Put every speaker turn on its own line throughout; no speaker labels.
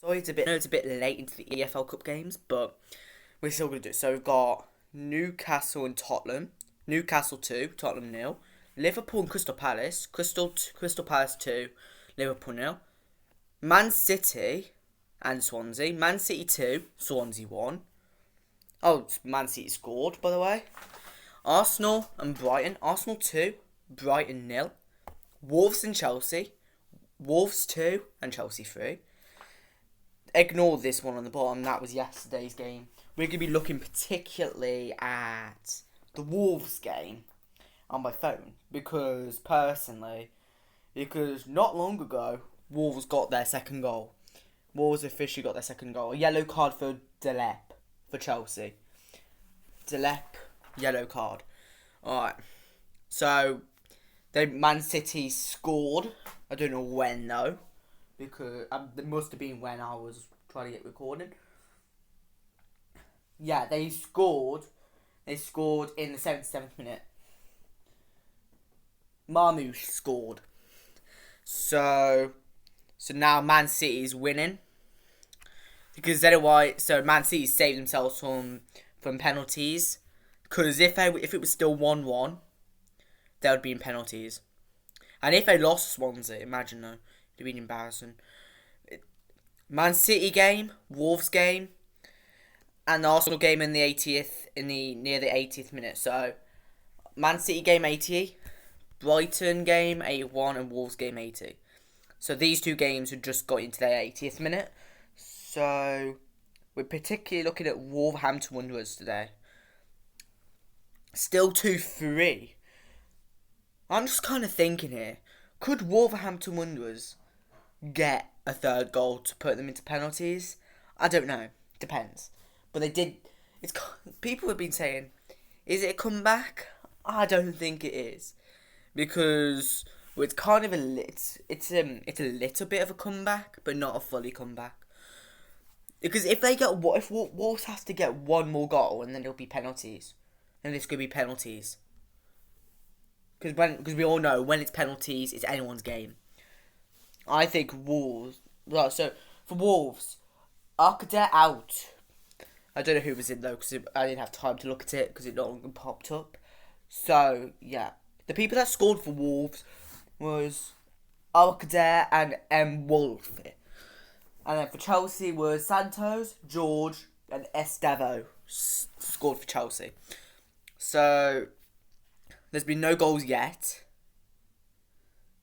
Sorry, it's a bit late into the EFL Cup games, but we're still going to do it. So we've got Newcastle and Tottenham. Newcastle 2, Tottenham 0. Liverpool and Crystal Palace. Crystal Palace 2, Liverpool 0. Man City and Swansea. Man City 2, Swansea 1. Oh, Man City scored, by the way. Arsenal and Brighton. Arsenal 2, Brighton 0. Wolves and Chelsea. Wolves 2 and Chelsea 3. Ignore this one on the bottom. That was yesterday's game. We're going to be looking particularly at the Wolves game on my phone. Because not long ago, Wolves got their second goal. Wolves officially got their second goal. A yellow card for Delep for Chelsea. Delep, yellow card. Alright. So, Man City scored. I don't know when though. Because it must have been when I was trying to get recorded. Yeah, they scored. They scored in the 77th minute. Marmoush scored. So now Man City's winning. Because so Man City saved themselves from penalties. Because if it was still 1-1, they would be in penalties. And if they lost Swansea, imagine though. It'd be embarrassing. Man City game, Wolves game, and the Arsenal game in the 80th near the 80th minute. So Man City game 80, Brighton game 81, and Wolves game 80. So these two games had just got into their 80th minute. So we're particularly looking at Wolverhampton Wanderers today. Still 2-3. I'm just kind of thinking here, could Wolverhampton Wanderers get a third goal to put them into penalties? I don't know. Depends. But they did. People have been saying, is it a comeback? I don't think it is, because it's kind of it's a little bit of a comeback, but not a fully comeback. Because if Wolves has to get one more goal and then it'll be penalties, and it's gonna be penalties. Because we all know when it's penalties, it's anyone's game. I think Wolves. Well, so for Wolves, Arcadette out. I don't know who was in though, because I didn't have time to look at it because it no longer popped up. So yeah, the people that scored for Wolves was Arcadette and Wolf. And then for Chelsea was Santos, George, and Estavo scored for Chelsea. So there's been no goals yet.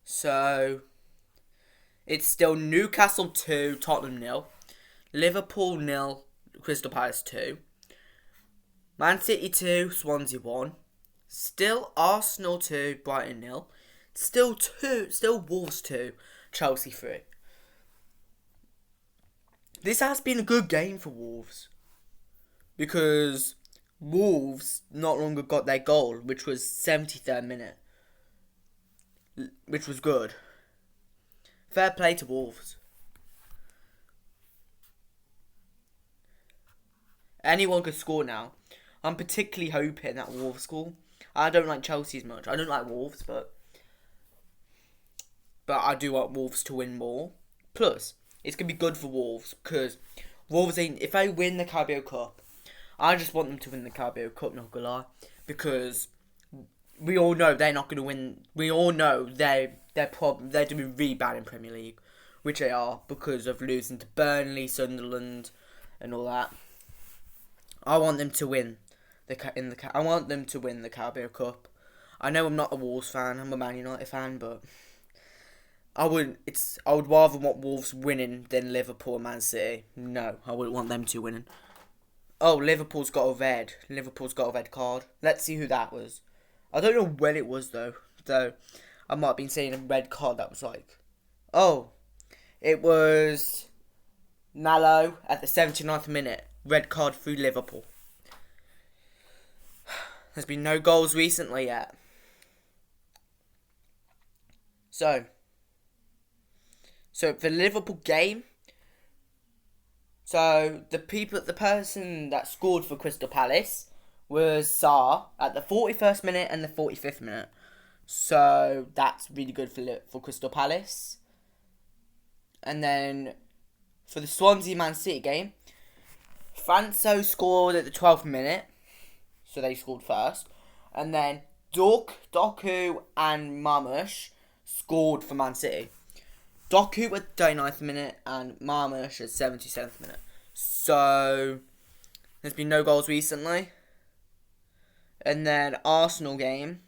So it's still Newcastle 2, Tottenham 0. Liverpool 0, Crystal Palace 2. Man City 2, Swansea 1. Still Arsenal 2, Brighton 0. Still Wolves 2, Chelsea 3. This has been a good game for Wolves. Because Wolves not longer got their goal, which was 73rd minute. Which was good. Fair play to Wolves. Anyone could score now. I'm particularly hoping that Wolves score. I don't like Chelsea as much. I don't like Wolves, but I do want Wolves to win more. Plus, it's going to be good for Wolves, because Wolves if they win the Carabao Cup, I just want them to win the Carabao Cup, not gonna lie. Because we all know they're not going to win. We all know they're doing really bad in Premier League, which they are because of losing to Burnley, Sunderland, and all that. I want them to win I want them to win the Carabao Cup. I know I'm not a Wolves fan. I'm a Man United fan, but I would rather want Wolves winning than Liverpool and Man City. No, I wouldn't want them two winning. Oh, Liverpool's got a red card. Let's see who that was. I don't know when it was though. I might have been seeing a red card that was like, oh, it was Mallow at the 79th minute. Red card through Liverpool. There's been no goals recently yet. So for the Liverpool game, so the person that scored for Crystal Palace was Sarr at the 41st minute and the 45th minute. So that's really good for Crystal Palace. And then for the Swansea Man City game, Franco scored at the 12th minute, so they scored first, and then Doku and Marmush scored for Man City. Doku at the 39th minute and Marmush at 77th minute. So there's been no goals recently. And then Arsenal game.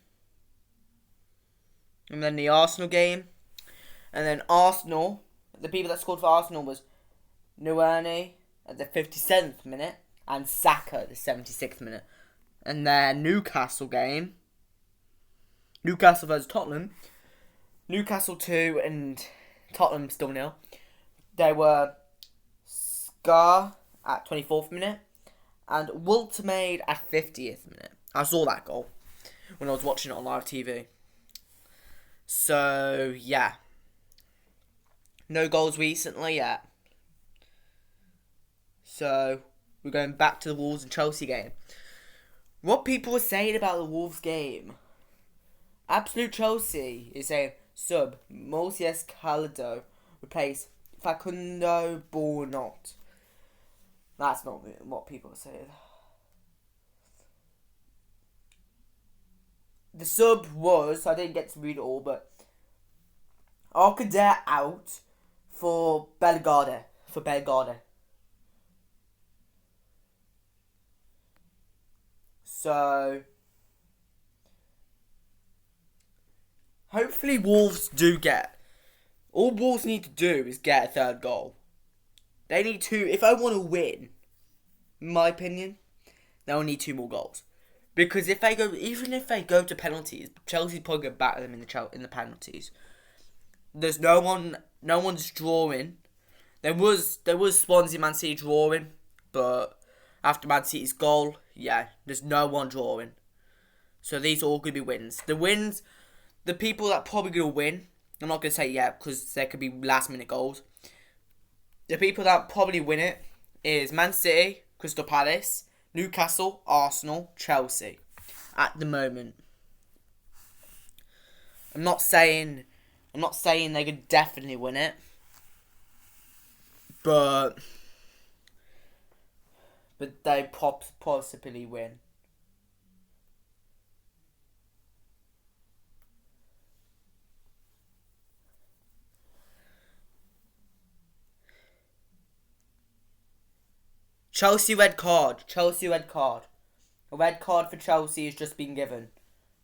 And then the Arsenal game. And then Arsenal, the people that scored for Arsenal was Nuerni at the 57th minute and Saka at the 76th minute. And then Newcastle game. Newcastle versus Tottenham. Newcastle 2 and Tottenham still nil. They were Scar at 24th minute and Wiltmade at 50th minute. I saw that goal when I was watching it on live TV. So, yeah. No goals recently yet. So, we're going back to the Wolves and Chelsea game. What people were saying about the Wolves game. Absolute Chelsea is saying sub Moses Calado replace Facundo Bornot. That's not what people are saying. The sub was, I didn't get to read it all, but Arcadia out for Bellegarde. So hopefully Wolves do get. All Wolves need to do is get a third goal. They need two. If I want to win, in my opinion, they'll need 2 more goals. Because even if they go to penalties, Chelsea's probably going to batter them in the penalties. There's no one's drawing. There was Swansea Man City drawing, but after Man City's goal, yeah, there's no one drawing. So these are all going to be wins. The people that are probably going to win, I'm not going to say yet because there could be last minute goals. The people that probably win it is Man City, Crystal Palace, Newcastle, Arsenal, Chelsea. At the moment, I'm not saying they could definitely win it, but they possibly win. Chelsea red card. A red card for Chelsea has just been given.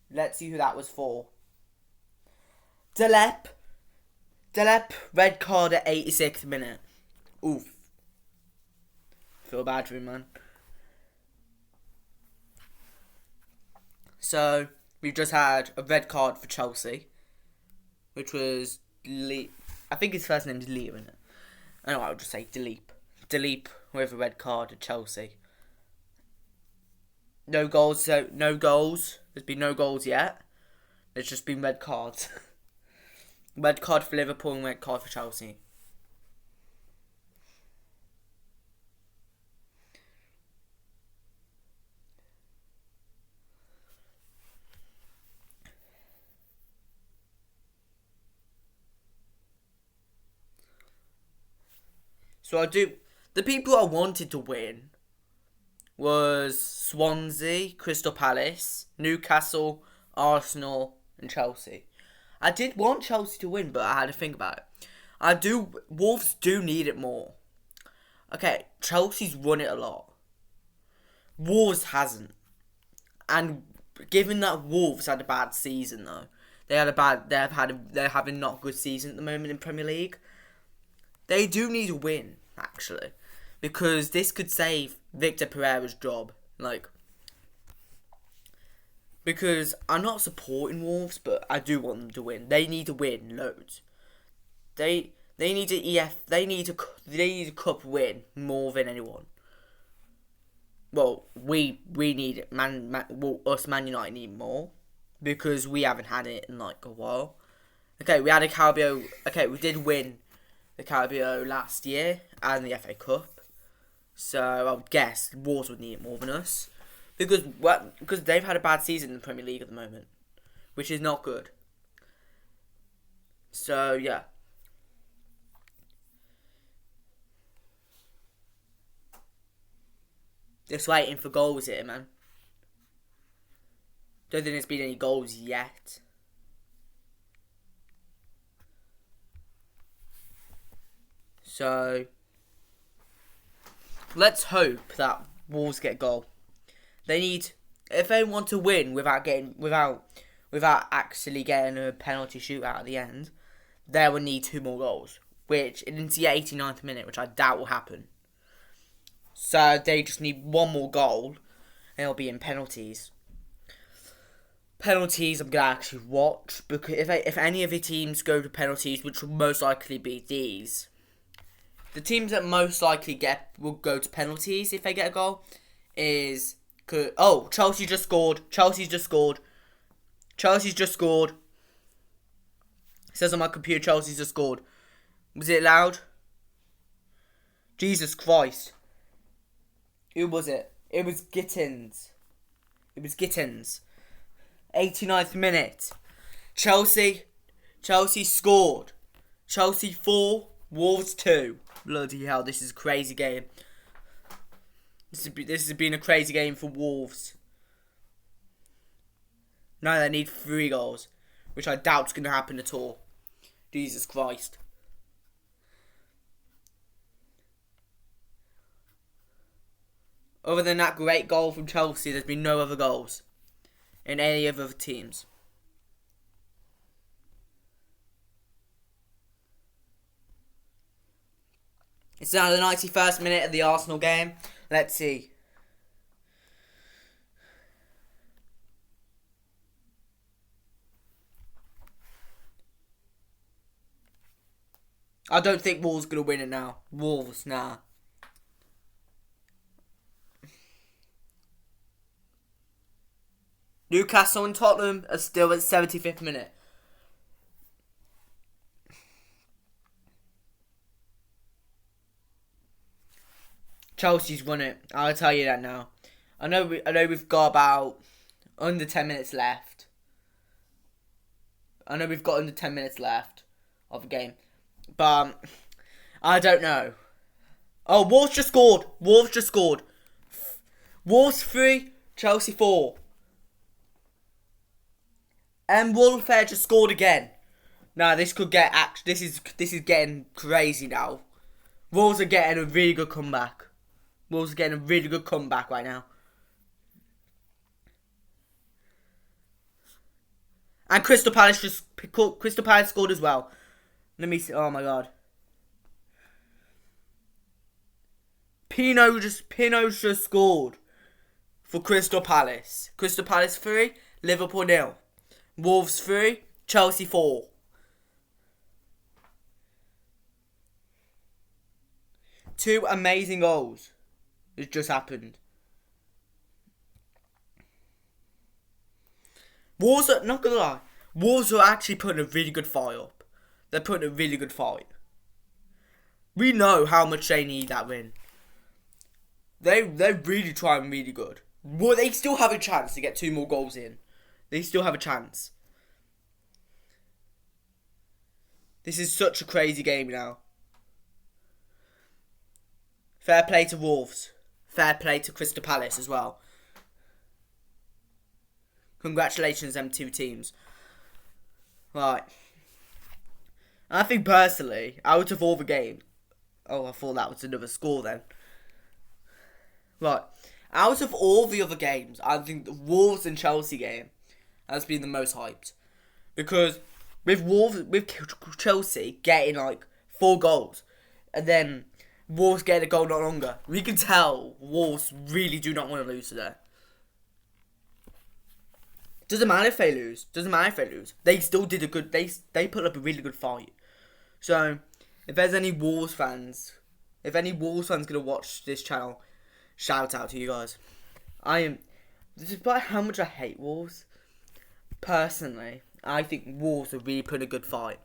Let's see who that was for. Delep, red card at 86th minute. Oof. Feel bad for him, man. So, we've just had a red card for Chelsea, which was I think his first name is Liam, isn't it? I know, I'll just say Delep with a red card at Chelsea. No goals. There's been no goals yet. There's just been red cards. Red card for Liverpool and red card for Chelsea. So the people I wanted to win was Swansea, Crystal Palace, Newcastle, Arsenal, and Chelsea. I did want Chelsea to win, but I had to think about it. Wolves do need it more. Okay, Chelsea's won it a lot. Wolves hasn't. And given that Wolves had a bad season though, they're having not a good season at the moment in Premier League. They do need a win, actually. Because this could save Victor Pereira's job. Because I'm not supporting Wolves, but I do want them to win. They need to win loads. They need a cup win more than anyone. Well, we need it. Us Man United need more because we haven't had it in a while. Okay, we had a Carabao. Okay, we did win the Carabao last year and the FA Cup. So I would guess Wolves would need it more than us. Because they've had a bad season in the Premier League at the moment, which is not good. So, yeah. Just waiting for goals here, man. Don't think there's been any goals yet. So let's hope that Wolves get a goal. They need, if they want to win without actually getting a penalty shootout at the end, they will need 2 more goals, which into the 89th minute, which I doubt will happen. So they just need 1 more goal, and it'll be in penalties. Penalties I'm gonna actually watch, because if any of the teams go to penalties, which will most likely be these, the teams that most likely will go to penalties if they get a goal is Chelsea just scored. Chelsea's just scored. It says on my computer Chelsea's just scored. Was it loud? Jesus Christ. Who was it? It was Gittins. 89th minute. Chelsea scored. Chelsea 4, Wolves 2. Bloody hell, this is a crazy game. This has been a crazy game for Wolves. Now they need 3 goals, which I doubt is going to happen at all. Jesus Christ. Other than that great goal from Chelsea, there's been no other goals in any of the other teams. It's now the 91st minute of the Arsenal game. Let's see. I don't think Wolves going to win it now. Wolves, nah. Newcastle and Tottenham are still at 75th minute. Chelsea's won it. I'll tell you that now. I know we've got about under 10 minutes left. of the game. But I don't know. Oh, Wolves just scored. Wolves 3, Chelsea 4. And Wolfare just scored again. Now this could get this is getting crazy now. Wolves are getting a really good comeback. Right now. And Crystal Palace scored as well. Let me see. Oh my god. Pino's just scored for Crystal Palace. Crystal Palace 3, Liverpool 0. Wolves 3, Chelsea 4. Two amazing goals. It just happened. Wolves are, not gonna lie, Wolves are actually putting a really good fight up. They're putting a really good fight. We know how much they need that win. They're really trying really good. Well, they still have a chance to get 2 more goals in. They still have a chance. This is such a crazy game now. Fair play to Wolves. Fair play to Crystal Palace as well. Congratulations, them 2 teams. Right. I think personally, out of all the games... Oh, I thought that was another score then. Right. Out of all the other games, I think the Wolves and Chelsea game has been the most hyped. Because with Chelsea getting like 4 goals, and then Wolves getting a goal not longer, we can tell Wolves really do not want to lose today. Doesn't matter if they lose. They still did a good... They put up a really good fight. So, if there's any Wolves fans... If any Wolves fans going to watch this channel, shout out to you guys. Despite how much I hate Wolves, personally, I think Wolves are really putting a good fight.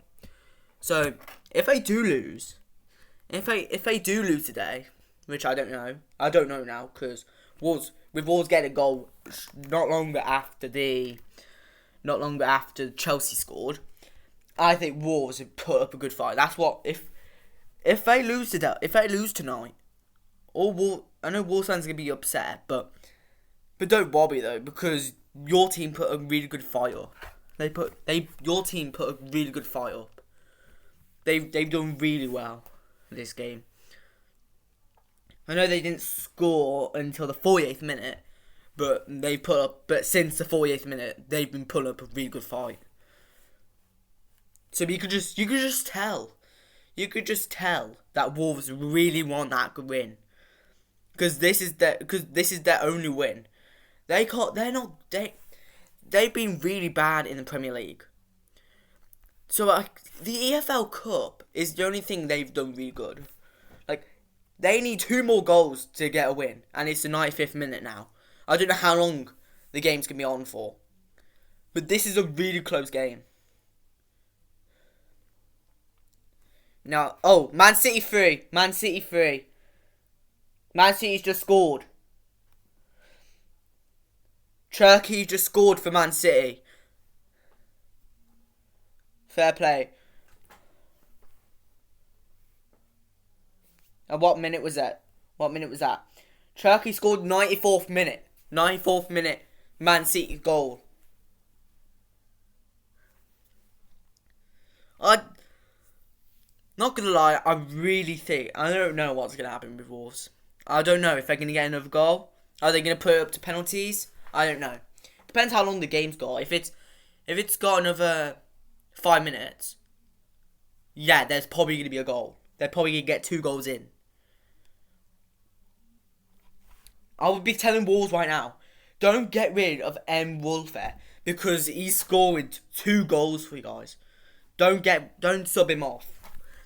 So, if they do lose... If they do lose today, which I don't know now, because Wolves getting a goal not longer after Chelsea scored, I think Wolves have put up a good fight. That's what if they lose tonight, I know Wolves fans are gonna be upset, but don't worry though, because your team put a really good fight up. Your team put a really good fight up. They've done really well this game. I know they didn't score until the 48th minute, but since the 48th minute, they've been putting up a really good fight. So you could just tell that Wolves really want that good win, because this is their only win. They've been really bad in the Premier League. So the EFL Cup is the only thing they've done really good. They need 2 more goals to get a win, and it's the 95th minute now. I don't know how long the game's going to be on for, but this is a really close game. Now, Man City 3. Man City's just scored. Turkey just scored for Man City. Fair play. And what minute was that? Turkey scored 94th minute. 94th minute. Man City goal. Not gonna lie, I don't know what's gonna happen with Wolves. I don't know if they're gonna get another goal. Are they gonna put it up to penalties? I don't know. Depends how long the game's got. If it's got another 5 minutes, yeah, there's probably gonna be a goal. They're probably gonna get 2 goals in. I would be telling Wolves right now, don't get rid of M. Wolfer, because he's scored 2 goals for you guys. Don't sub him off.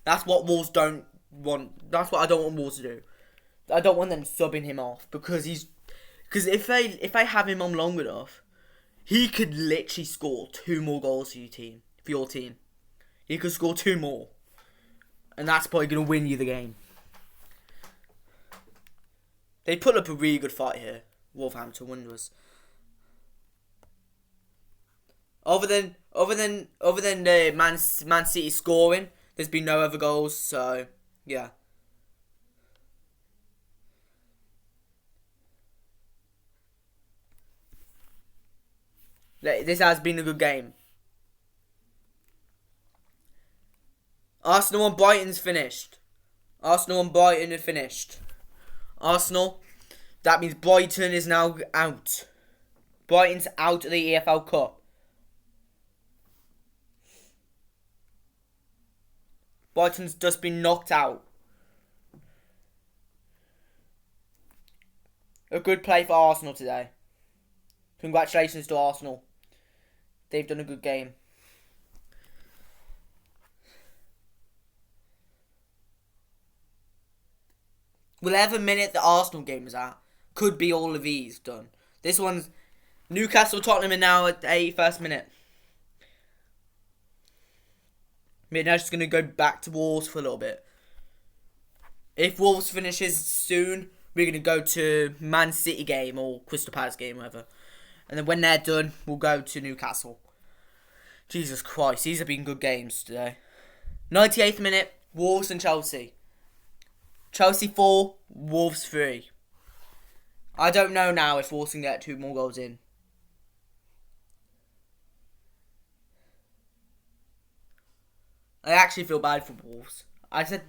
That's what Wolves don't want. That's what I don't want Wolves to do. I don't want them subbing him off, because if they have him on long enough, he could literally score 2 more goals for your team. He could score 2 more, and that's probably gonna win you the game. They put up a really good fight here, Wolverhampton Wanderers. Other than the Man City scoring, there's been no other goals. So yeah. This has been a good game. Arsenal and Brighton's finished. Arsenal, that means Brighton is now out. Brighton's out of the EFL Cup. Brighton's just been knocked out. A good play for Arsenal today. Congratulations to Arsenal. They've done a good game. Whatever minute the Arsenal game is at, could be all of these done. This one's Newcastle Tottenham, and now at the 81st minute. We're now just going to go back to Wolves for a little bit. If Wolves finishes soon, we're going to go to Man City game or Crystal Palace game, whatever. And then when they're done, we'll go to Newcastle. Jesus Christ, these have been good games today. 98th minute, Wolves and Chelsea. Chelsea 4, Wolves 3. I don't know now if Wolves can get 2 more goals in. I actually feel bad for Wolves. I said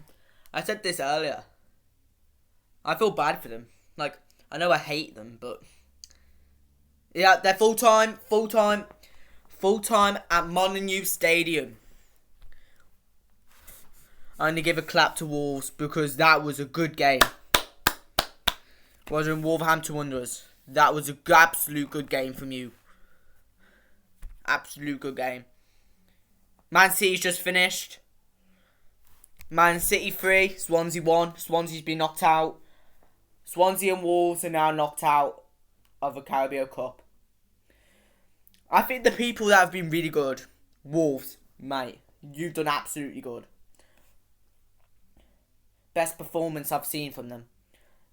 this earlier. I feel bad for them. I know I hate them, but yeah, they're full time at Molineux Stadium. I'm going to give a clap to Wolves, because that was a good game. Well done, Wolverhampton Wanderers. That was an absolute good game from you. Absolute good game. Man City's just finished. Man City 3, Swansea 1. Swansea's been knocked out. Swansea and Wolves are now knocked out of the Carabao Cup. I think the people that have been really good, Wolves, mate, you've done absolutely good. Best performance I've seen from them.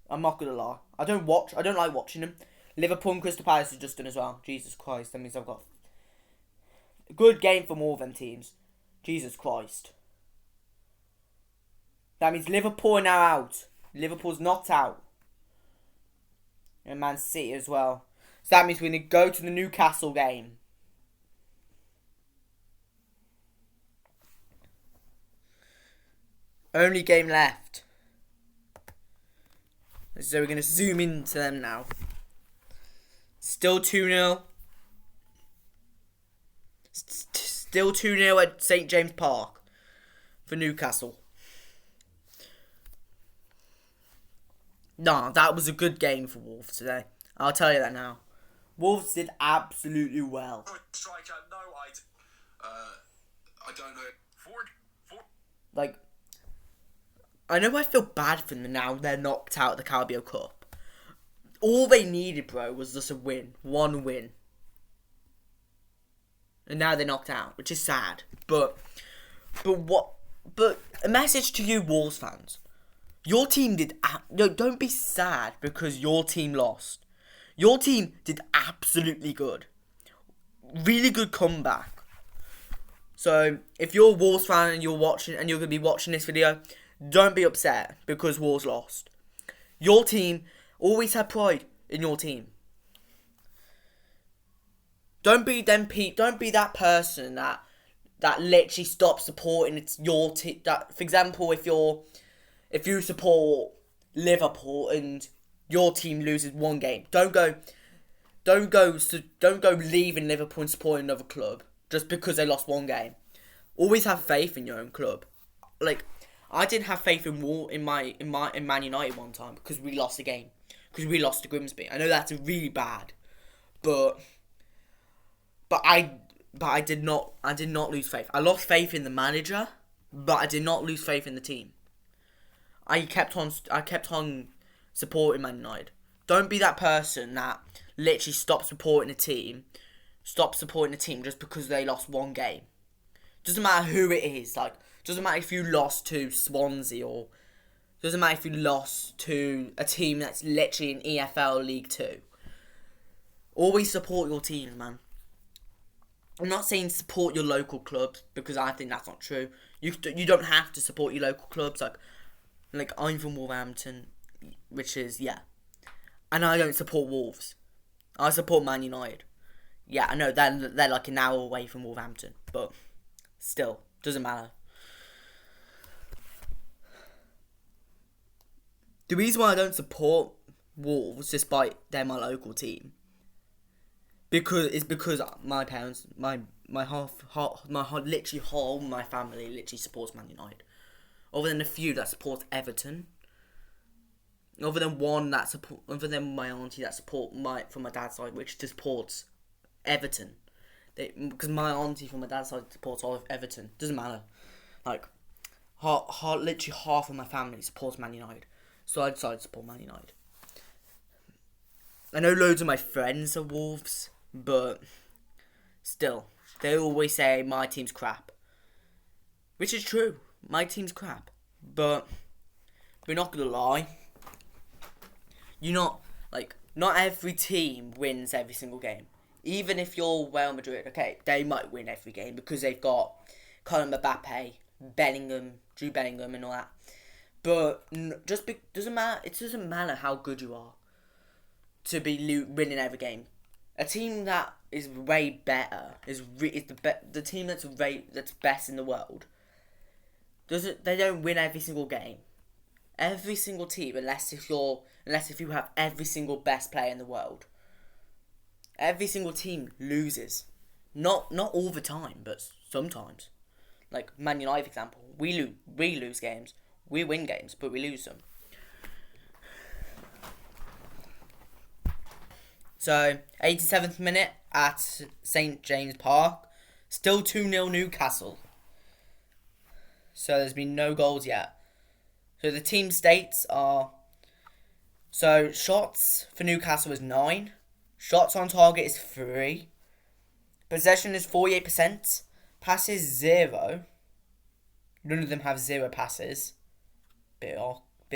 I'm not gonna lie. I don't like watching them. Liverpool and Crystal Palace have just done as well. Jesus Christ, that means I've got a good game from all of them teams. Jesus Christ. That means Liverpool are now out. Liverpool's knocked out. And Man City as well. So that means we're going to go to the Newcastle game. Only game left. So we're going to zoom into them now. Still 2-0. Still 2-0 at St James Park for Newcastle. No, that was a good game for Wolves today. I'll tell you that now. Wolves did absolutely well.
Striker, no, I don't know. Ford.
Like, I know I feel bad for them now. They're knocked out of the Carabao Cup. All they needed, bro, was just a win. One win. And now they're knocked out, which is sad. But a message to you Wolves fans. Your team did... No, don't be sad because your team lost. Your team did absolutely good. Really good comeback. So, if you're a Wolves fan and you're watching and you're going to be watching this video, don't be upset because Wolves lost. Your team always had pride in your team. Don't be that person that literally stops supporting it's your team. That, for example, if you support Liverpool and your team loses one game, don't go leaving Liverpool and supporting another club just because they lost one game. Always have faith in your own club. Like, I didn't have faith in Man United one time because we lost a game, because we lost to Grimsby. I know that's really bad, but I did not lose faith. I lost faith in the manager, but I did not lose faith in the team. I kept on supporting Man United. Don't be that person that literally stops supporting a team just because they lost one game. Doesn't matter who it is. Like, doesn't matter if you lost to Swansea or doesn't matter if you lost to a team that's literally in EFL League 2. Always support your teams, man. I'm not saying support your local clubs because I think that's not true. You don't have to support your local clubs. Like I'm from Wolverhampton, which is, yeah. And I don't support Wolves. I support Man United. Yeah, I know, they're like an hour away from Wolverhampton. But still, doesn't matter. The reason why I don't support Wolves, despite they're my local team, because my parents, literally whole my family literally supports Man United. Other than a few that supports Everton. Other than my auntie that from my dad's side, which supports Everton. Because my auntie from my dad's side supports all of Everton. Doesn't matter. Like, literally half of my family supports Man United. So I decided to support Man United. I know loads of my friends are Wolves, but still, they always say my team's crap. Which is true. My team's crap. But we're not gonna lie. Not every team wins every single game. Even if you're Real Madrid, okay, they might win every game because they've got Colin Mbappe, Jude Bellingham and all that. But doesn't matter. It doesn't matter how good you are to be winning every game. A team that is way better is the team that's best in the world. They don't win every single game. Every single team, unless if you have every single best player in the world. Every single team loses. Not all the time, but sometimes. Like Man United, for example, we lose games. We win games, but we lose them. So, 87th minute at St James Park. Still 2-0 Newcastle. So, there's been no goals yet. So, the team states are... So, shots for Newcastle is 9. Shots on target is 3. Possession is 48%. Passes 0. None of them have 0 passes. Bit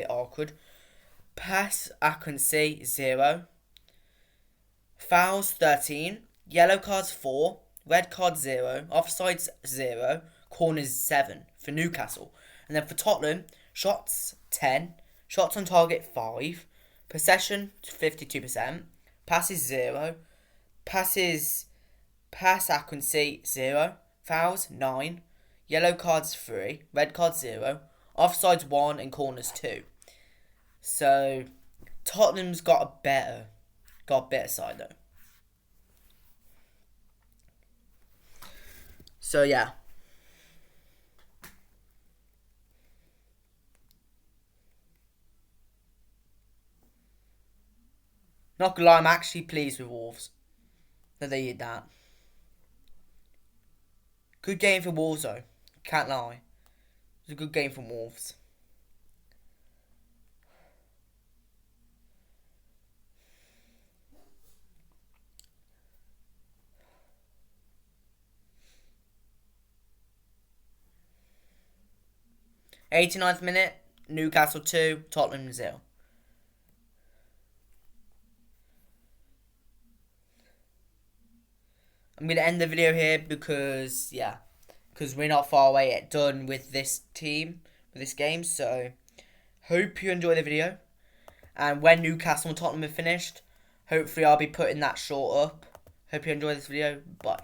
awkward. Pass accuracy 0. Fouls 13. Yellow cards 4. Red cards 0. Offsides 0. Corners 7 for Newcastle. And then for Tottenham, shots 10. Shots on target 5. Possession 52%. Passes 0. Pass accuracy 0. Fouls 9. Yellow cards 3. Red cards 0. Offsides 1 and corners 2. So Tottenham's got a better side though. So yeah. Not gonna lie, I'm actually pleased with Wolves that they did that. Good game for Wolves though. Can't lie. It was a good game from Wolves. '89th minute, Newcastle 2, Tottenham 0. I'm going to end the video here because we're not far away yet done with this team, with this game. So, hope you enjoy the video. And when Newcastle and Tottenham are finished, hopefully I'll be putting that short up. Hope you enjoy this video. Bye.